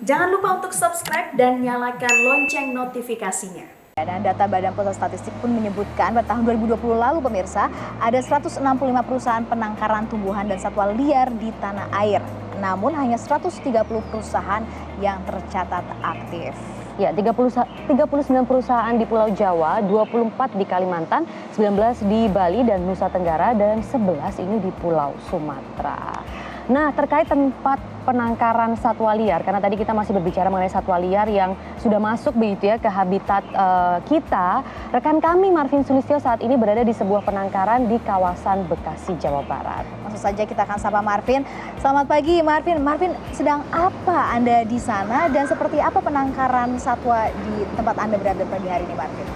Jangan lupa untuk subscribe dan nyalakan lonceng notifikasinya. Dan data Badan Pusat Statistik pun menyebutkan pada tahun 2020 lalu pemirsa, ada 165 perusahaan penangkaran tumbuhan dan satwa liar di tanah air. Namun hanya 130 perusahaan yang tercatat aktif. Ya, 39 perusahaan di Pulau Jawa, 24 di Kalimantan, 19 di Bali dan Nusa Tenggara, dan 11 ini di Pulau Sumatera. Nah, terkait tempat penangkaran satwa liar, karena tadi kita masih berbicara mengenai satwa liar yang sudah masuk begitu ya ke habitat kita, rekan kami Marvin Sulistyo saat ini berada di sebuah penangkaran di kawasan Bekasi, Jawa Barat. Langsung saja kita akan sapa Marvin. Selamat pagi Marvin. Marvin, sedang apa Anda di sana dan seperti apa penangkaran satwa di tempat Anda berada pagi hari ini, Marvin?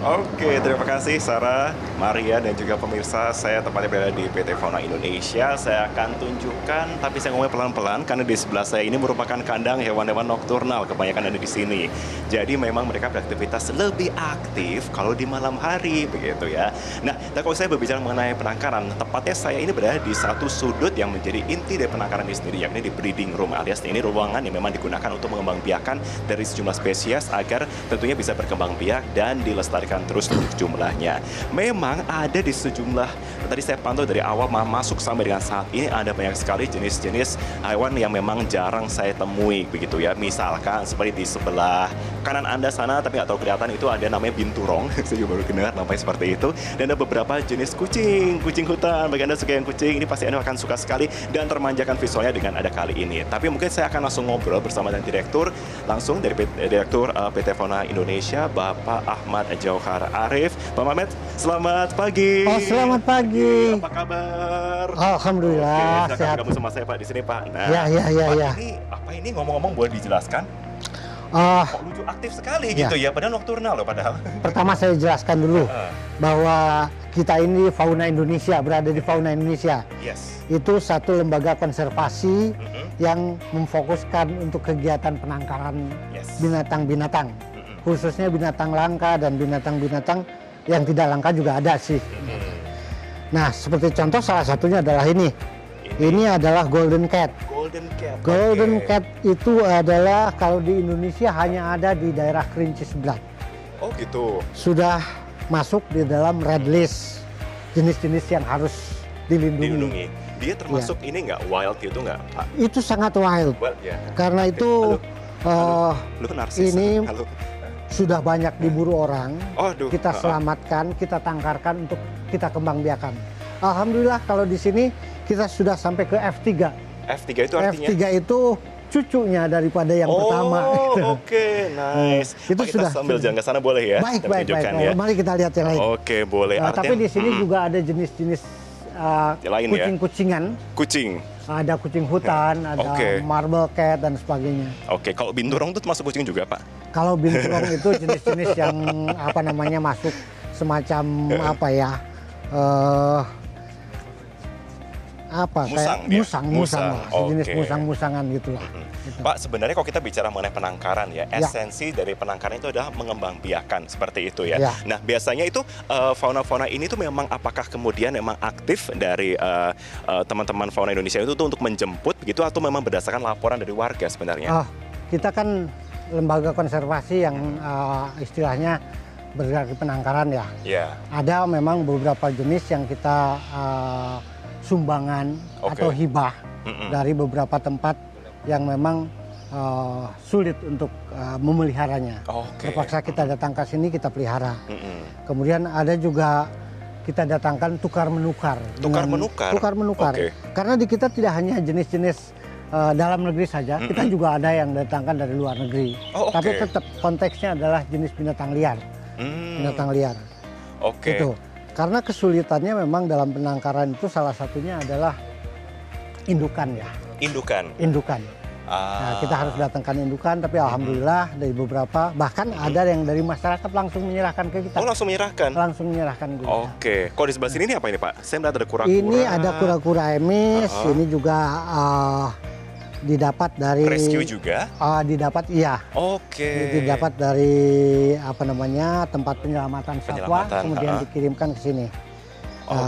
Oke, terima kasih Sarah, Maria, dan juga pemirsa. Saya tepatnya berada di PT Fauna Indonesia. Saya akan tunjukkan, tapi saya ngomongnya pelan-pelan karena di sebelah saya ini merupakan kandang hewan-hewan nokturnal. Kebanyakan ada di sini. Jadi memang mereka beraktivitas lebih aktif kalau di malam hari, begitu ya. Nah, kalau saya berbicara mengenai penangkaran, tepatnya saya ini berada di satu sudut yang menjadi inti dari penangkaran ini sendiri, yakni di breeding room, alias ini ruangan yang memang digunakan untuk mengembangbiakan dari sejumlah spesies agar tentunya bisa berkembang biak dan dilestarikan terus untuk jumlahnya. Memang ada di sejumlah, tadi saya pantau dari awal masuk sampai dengan saat ini ada banyak sekali jenis-jenis hewan yang memang jarang saya temui begitu ya. Misalkan seperti di sebelah kanan Anda sana, tapi nggak tahu kelihatan, itu ada namanya binturong. Saya juga baru dengar namanya seperti itu. Dan ada beberapa jenis kucing hutan. Bagi Anda suka yang kucing, ini pasti Anda akan suka sekali dan termanjakan visualnya dengan ada kali ini. Tapi mungkin saya akan langsung ngobrol bersama dengan direktur langsung dari Direktur PT Fauna Indonesia, Bapak Ahmad Jauhar Arif. Pak Mamet, selamat pagi. Oh, selamat pagi. Apa kabar? Alhamdulillah. Oke, sehat. kamu sama saya Pak di sini Pak. Nah, Ya. Pak, ini apa ini ngomong-ngomong boleh dijelaskan? Kok lucu aktif sekali gitu ya, padahal nokturnal loh padahal. Pertama saya jelaskan dulu bahwa kita ini Fauna Indonesia, berada di Fauna Indonesia. Yes. Itu satu lembaga konservasi yang memfokuskan untuk kegiatan penangkaran binatang-binatang. Khususnya binatang langka dan binatang-binatang yang tidak langka juga ada sih. Nah, seperti contoh salah satunya adalah ini. Ini adalah Golden Cat. Golden Cat itu adalah kalau di Indonesia hanya ada di daerah Kerinci sebelah. Oh gitu. Sudah masuk di dalam red list jenis-jenis yang harus dilindungi. Dia termasuk ini nggak wild gitu nggak Pak? Itu sangat wild. Ya. Karena itu Lu narsis. ini Halo. sudah banyak diburu orang. Kita selamatkan, kita tangkarkan untuk kita kembangbiakan. Alhamdulillah kalau di sini kita sudah sampai ke F3. F3 itu artinya? F3 itu cucunya daripada yang pertama. Oke, nice. Itu Pak, sudah kita sambil jalan ke sana boleh ya? Baik. Ya? Mari kita lihat yang lain. Oke, boleh. Tapi di sini juga ada jenis-jenis lain kucing-kucingan. Kucing. Ada kucing hutan, ada marble cat dan sebagainya. Oke, kalau binturong itu termasuk kucing juga, Pak? Kalau binturong itu jenis-jenis yang masuk semacam musang, sejenis musang-musangan gitulah. Pak, sebenarnya kalau kita bicara mengenai penangkaran ya, esensi dari penangkaran itu adalah mengembangbiakan seperti itu ya. Nah, biasanya itu fauna-fauna ini tuh memang apakah kemudian memang aktif dari teman-teman Fauna Indonesia itu untuk menjemput begitu atau memang berdasarkan laporan dari warga sebenarnya? Kita kan lembaga konservasi yang istilahnya bergerak di penangkaran ya. Ada memang beberapa jenis yang kita sumbangan atau hibah dari beberapa tempat yang memang sulit untuk memeliharanya. Terpaksa kita datang ke sini, kita pelihara. Kemudian ada juga kita datangkan tukar-menukar. Tukar-menukar. Karena di kita tidak hanya jenis-jenis dalam negeri saja, kita juga ada yang datangkan dari luar negeri. Tapi tetap konteksnya adalah jenis binatang liar. Binatang liar. Itu. Karena kesulitannya memang dalam penangkaran itu salah satunya adalah indukan ya. Indukan. Nah, kita harus datangkan indukan, tapi alhamdulillah dari beberapa, bahkan ada yang dari masyarakat langsung menyerahkan ke kita. Langsung menyerahkan? Langsung menyerahkan ke kita. Kalau di sebelah sini ini apa ini Pak? Saya melihat ada kura-kura. Ini ada kura-kura emis, ini juga didapat dari rescue juga? Didapat iya. Didapat dari tempat penyelamatan satwa, kemudian dikirimkan ke sini.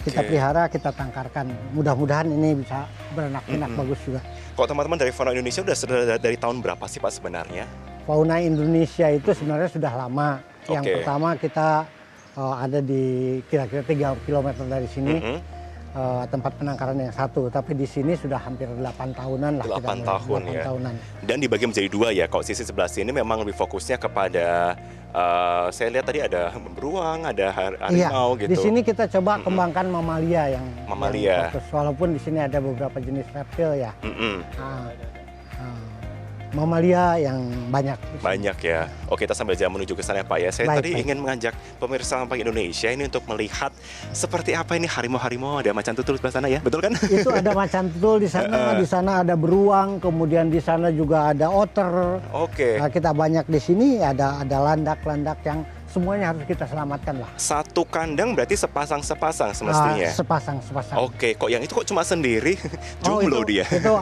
Kita pelihara, kita tangkarkan. Mudah-mudahan ini bisa beranak pinak bagus juga. Kok teman-teman dari Fauna Indonesia sudah dari tahun berapa sih Pak sebenarnya? Fauna Indonesia itu sebenarnya sudah lama. Yang pertama kita ada di kira-kira 3 km dari sini. Tempat penangkaran yang satu, tapi di sini sudah hampir 8 tahunan lah. 8 tahun ya. Tahunan. Dan dibagi menjadi 2 ya. Kalau sisi sebelah sini memang lebih fokusnya kepada saya lihat tadi ada beruang, ada harimau gitu. Di sini kita coba kembangkan mamalia yang fokus. Walaupun di sini ada beberapa jenis reptil ya. Mamalia yang banyak. Banyak ya. Oke, kita sambil jalan menuju ke sana Pak ya. Saya tadi ingin mengajak pemirsa Pagi Indonesia ini untuk melihat seperti apa ini harimau-harimau. Ada macan tutul di sebelah sana ya, betul kan? Itu ada macan tutul di sana, di sana ada beruang, kemudian di sana juga ada otter. Nah, kita banyak di sini ada landak-landak yang semuanya harus kita selamatkan lah. Satu kandang berarti sepasang-sepasang semestinya? Sepasang-sepasang. Oke, kok yang itu kok cuma sendiri? Jomblo dia? Itu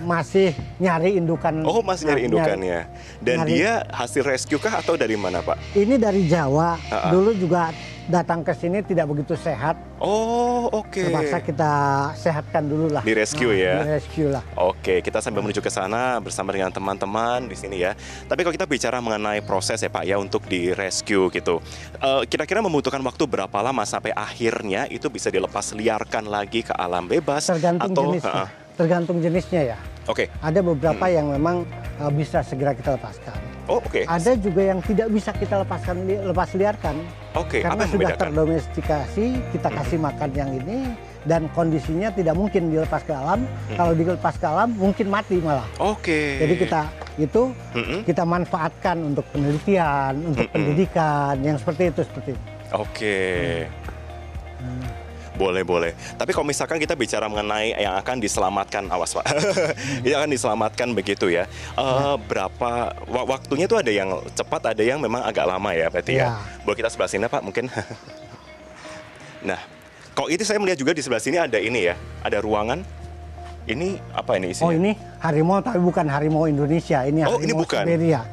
masih nyari indukan. Oh, masih nyari indukannya. Dan dia hasil rescue kah atau dari mana Pak? Ini dari Jawa. Dulu juga datang ke sini tidak begitu sehat. Oh, terpaksa kita sehatkan dulu lah. Di rescue ya? Di rescue lah. Oke, kita sambil menuju ke sana bersama dengan teman-teman di sini ya. Tapi kalau kita bicara mengenai proses ya Pak ya untuk di rescue gitu. Kira-kira membutuhkan waktu berapa lama sampai akhirnya itu bisa dilepas liarkan lagi ke alam bebas? Tergantung jenisnya ya. Ada beberapa yang memang bisa segera kita lepaskan. Ada juga yang tidak bisa kita lepas liarkan. Karena sudah terdomestikasi, kita kasih makan yang ini dan kondisinya tidak mungkin dilepas ke alam. Kalau dilepas ke alam mungkin mati malah. Jadi kita manfaatkan untuk penelitian, untuk pendidikan yang seperti itu. Boleh. Tapi kalau misalkan kita bicara mengenai yang akan diselamatkan, awas Pak, ini akan diselamatkan begitu ya. Berapa waktunya tuh ada yang cepat, ada yang memang agak lama ya berarti ya. Boleh kita sebelah sini Pak mungkin. Nah, kalau itu saya melihat juga di sebelah sini ada ini ya, ada ruangan. Ini apa ini isinya? Ini harimau tapi bukan harimau Indonesia. Ini harimau ini bukan. Siberia.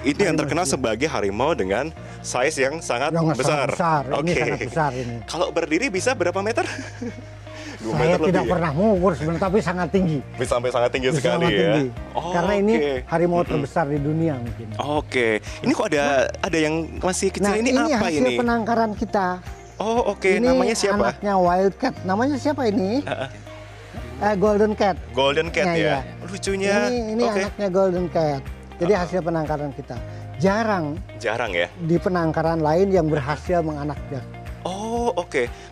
Ini yang terkenal sebagai harimau dengan size yang sangat besar. Ini sangat besar ini. Kalau berdiri bisa berapa meter? 2 meter lebih. Saya tidak pernah mengukur sebenarnya, tapi sangat tinggi. Bisa sampai sangat tinggi sekali ya. Karena ini harimau terbesar di dunia mungkin. Ini kok ada yang masih kecil, ini apa ini? Ini hasil penangkaran kita. Namanya siapa? Anaknya wildcat. Namanya siapa ini? Golden cat. Golden cat ya. Lucunya. Ini anaknya golden cat. Jadi hasil penangkaran kita. Jarang ya di penangkaran lain yang berhasil menganaknya.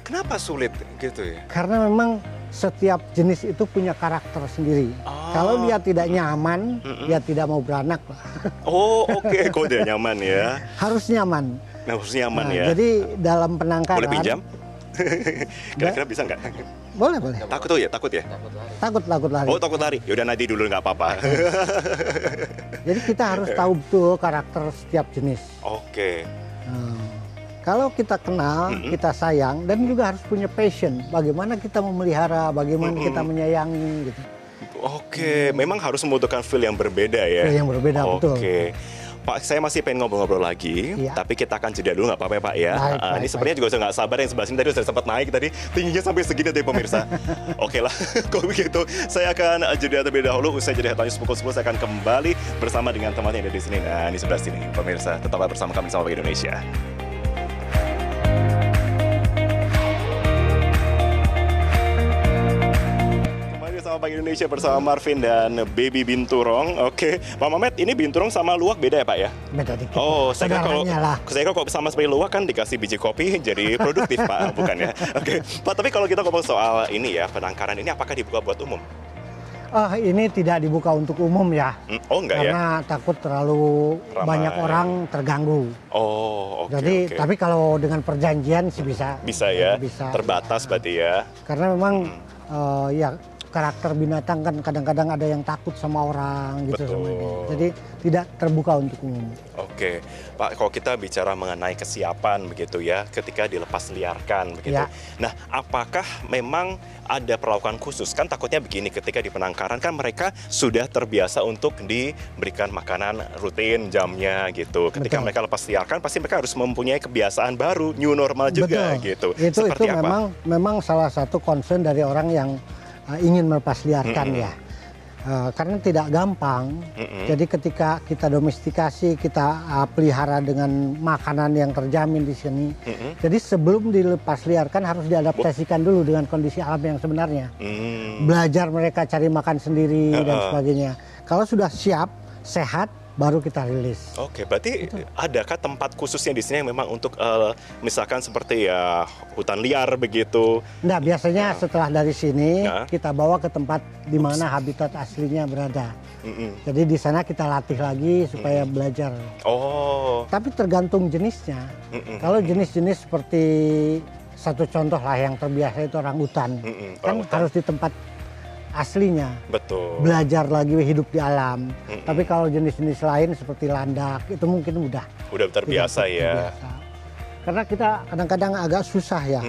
Kenapa sulit gitu ya? Karena memang setiap jenis itu punya karakter sendiri. Kalau dia tidak nyaman, dia tidak mau beranak. Kok dia nyaman ya? Harus nyaman. Harus nyaman ya. Jadi dalam penangkaran. Boleh pinjam? Kira-kira bisa nggak? Boleh. Takut ya? Takut lari. Takut lari. Yaudah nanti dulu nggak apa-apa. Jadi kita harus tahu betul karakter setiap jenis. Kalau kita kenal, kita sayang, dan juga harus punya passion. Bagaimana kita memelihara, bagaimana kita menyayangi gitu. Memang harus membutuhkan feel yang berbeda ya. Feel yang berbeda, betul. Pak, saya masih pengen ngobrol-ngobrol lagi, tapi kita akan jeda dulu nggak apa-apa ya Pak ya. Ini sebenarnya juga saya nggak sabar, yang sebelah sini tadi sudah sempat naik tadi, tingginya sampai segini deh pemirsa. Lah, kalau begitu saya akan jeda terlebih dahulu. Usai jeda headline pukul 10 saya akan kembali bersama dengan teman yang ada di sini. Nah, di sebelah sini pemirsa, tetaplah bersama kami sama Pagi Indonesia. Pagi Indonesia bersama Marvin dan Baby Binturong. Pak Mamet, ini binturong sama luwak beda ya Pak ya? Beda dikit. Saya kalau sama seperti luwak kan dikasih biji kopi jadi produktif Pak, bukan ya? Pak, tapi kalau kita ngomong soal ini ya, penangkaran ini apakah dibuka buat umum? Ini tidak dibuka untuk umum ya. Enggak ya? Karena takut terlalu banyak orang terganggu. Jadi, tapi kalau dengan perjanjian sih bisa. Bisa ya? Terbatas berarti ya? Karena memang karakter binatang kan kadang-kadang ada yang takut sama orang gitu. Betul. Jadi tidak terbuka untuk umum. Oke, Pak, kalau kita bicara mengenai kesiapan begitu ya, ketika dilepas liarkan begitu. Ya. Nah, apakah memang ada perlakuan khusus? Kan takutnya begini, ketika di penangkaran kan mereka sudah terbiasa untuk diberikan makanan rutin jamnya gitu. Ketika Betul. mereka lepas liarkan, pasti mereka harus mempunyai kebiasaan baru, new normal juga gitu. Itu Seperti apa? memang salah satu concern dari orang yang ingin melepas liarkan ya. Karena tidak gampang. Jadi ketika kita domestikasi, kita pelihara dengan makanan yang terjamin di sini. Jadi sebelum dilepas liarkan harus diadaptasikan dulu dengan kondisi alam yang sebenarnya. Belajar mereka cari makan sendiri dan sebagainya. Kalau sudah siap, sehat, baru kita rilis. Oke, berarti adakah tempat khususnya di sini yang memang untuk misalkan seperti ya hutan liar begitu? Nah, biasanya setelah dari sini kita bawa ke tempat di mana habitat aslinya berada. Jadi di sana kita latih lagi supaya belajar. Oh. Tapi tergantung jenisnya. Kalau jenis-jenis seperti satu contoh lah yang terbiasa itu orangutan, kan harus di tempat aslinya. Betul. Belajar lagi hidup di alam. Tapi kalau jenis-jenis lain seperti landak itu mungkin udah terbiasa ya. terbiasa. Karena kita kadang-kadang agak susah ya.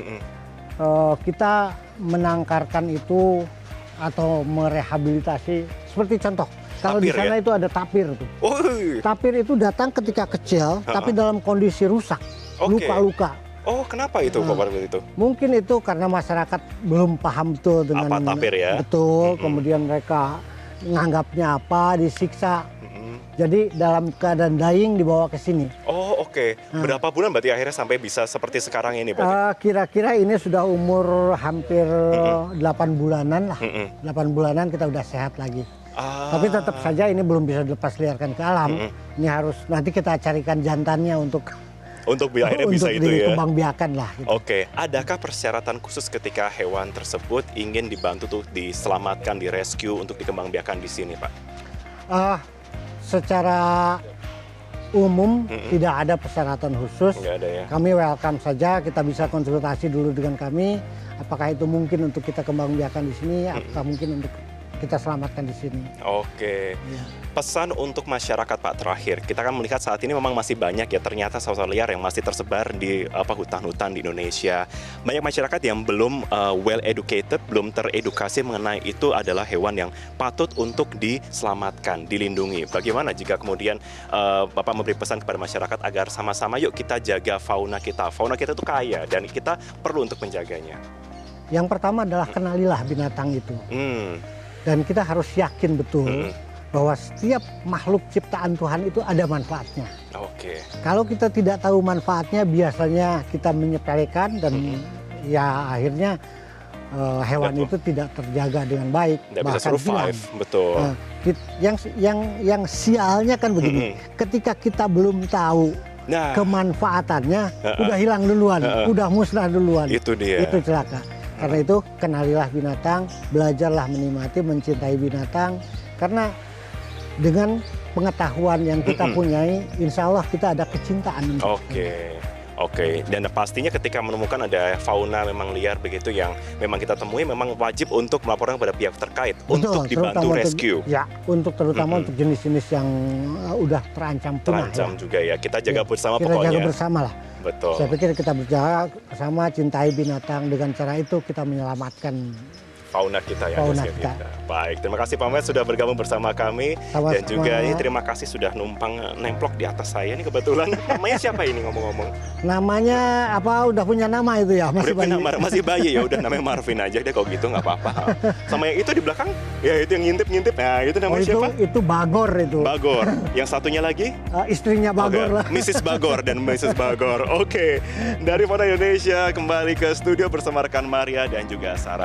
Kita menangkarkan itu atau merehabilitasi seperti contoh. Kalau di sana itu ada tapir tuh. Tapir itu datang ketika kecil tapi dalam kondisi rusak, luka-luka. Oh, kenapa itu Pak Parwil itu? Mungkin itu karena masyarakat belum paham betul dengan apa tapir ya? Betul, kemudian mereka menganggapnya apa, disiksa. Jadi dalam keadaan dying dibawa ke sini. Oh, oke. Berapa bulan berarti akhirnya sampai bisa seperti sekarang ini berarti? Kira-kira ini sudah umur hampir 8 bulanan lah. 8 bulanan kita udah sehat lagi. Tapi tetap saja ini belum bisa dilepas liarkan ke alam. Ini harus nanti kita carikan jantannya untuk akhirnya bisa itu ya. Dikembangbiakan lah. Gitu. Oke, adakah persyaratan khusus ketika hewan tersebut ingin dibantu tuh diselamatkan, direscue untuk dikembangbiakan di sini, Pak? Secara umum tidak ada persyaratan khusus. Nggak ada ya. Kami welcome saja, kita bisa konsultasi dulu dengan kami. Apakah itu mungkin untuk kita kembangbiakan di sini, apakah mungkin untuk kita selamatkan di sini. Oke. Ya. Pesan untuk masyarakat Pak terakhir. Kita kan melihat saat ini memang masih banyak ya ternyata satwa liar yang masih tersebar di hutan-hutan di Indonesia. Banyak masyarakat yang belum well educated, belum teredukasi mengenai itu adalah hewan yang patut untuk diselamatkan, dilindungi. Bagaimana jika kemudian Bapak memberi pesan kepada masyarakat agar sama-sama yuk kita jaga fauna kita. Fauna kita itu kaya dan kita perlu untuk menjaganya. Yang pertama adalah kenalilah binatang itu. Dan kita harus yakin betul bahwa setiap makhluk ciptaan Tuhan itu ada manfaatnya. Oke. Kalau kita tidak tahu manfaatnya, biasanya kita menyepelekan dan ya akhirnya hewan itu tidak terjaga dengan baik. Tidak bisa survive, betul. Yang sialnya kan begini, ketika kita belum tahu kemanfaatannya, udah hilang duluan, udah musnah duluan. Itu dia. Itu celaka. Karena itu kenalilah binatang, belajarlah menikmati, mencintai binatang. Karena dengan pengetahuan yang kita punyai, insya Allah kita ada kecintaan. Oke. Dan pastinya ketika menemukan ada fauna memang liar begitu yang memang kita temui, memang wajib untuk melaporkan kepada pihak terkait. Betul, untuk dibantu rescue. Terutama untuk jenis-jenis yang udah terancam punah. Terancam juga ya. Kita jaga bersama kita pokoknya. Kita jaga bersama lah. Betul. Saya pikir kita berjaga bersama, cintai binatang, dengan cara itu kita menyelamatkan fauna kita ya. Fauna kita. Baik, terima kasih Pak Met sudah bergabung bersama kami. Sama-sama. Dan juga ini terima kasih sudah numpang nemplok di atas saya ini kebetulan. Namanya siapa ini ngomong-ngomong? Namanya apa? Udah punya nama itu ya? Masih bayi. Masih bayi ya udah namanya Marvin aja deh kalau gitu nggak apa-apa. Sama yang itu di belakang, ya itu yang ngintip-ngintip. Nah itu namanya siapa? Itu Bagor itu. Bagor. Yang satunya lagi? Istrinya Bagor lah. Mrs. Bagor dan Mrs. Bagor. Oke. Dari Fauna Indonesia kembali ke studio bersama rekan Maria dan juga Sarah.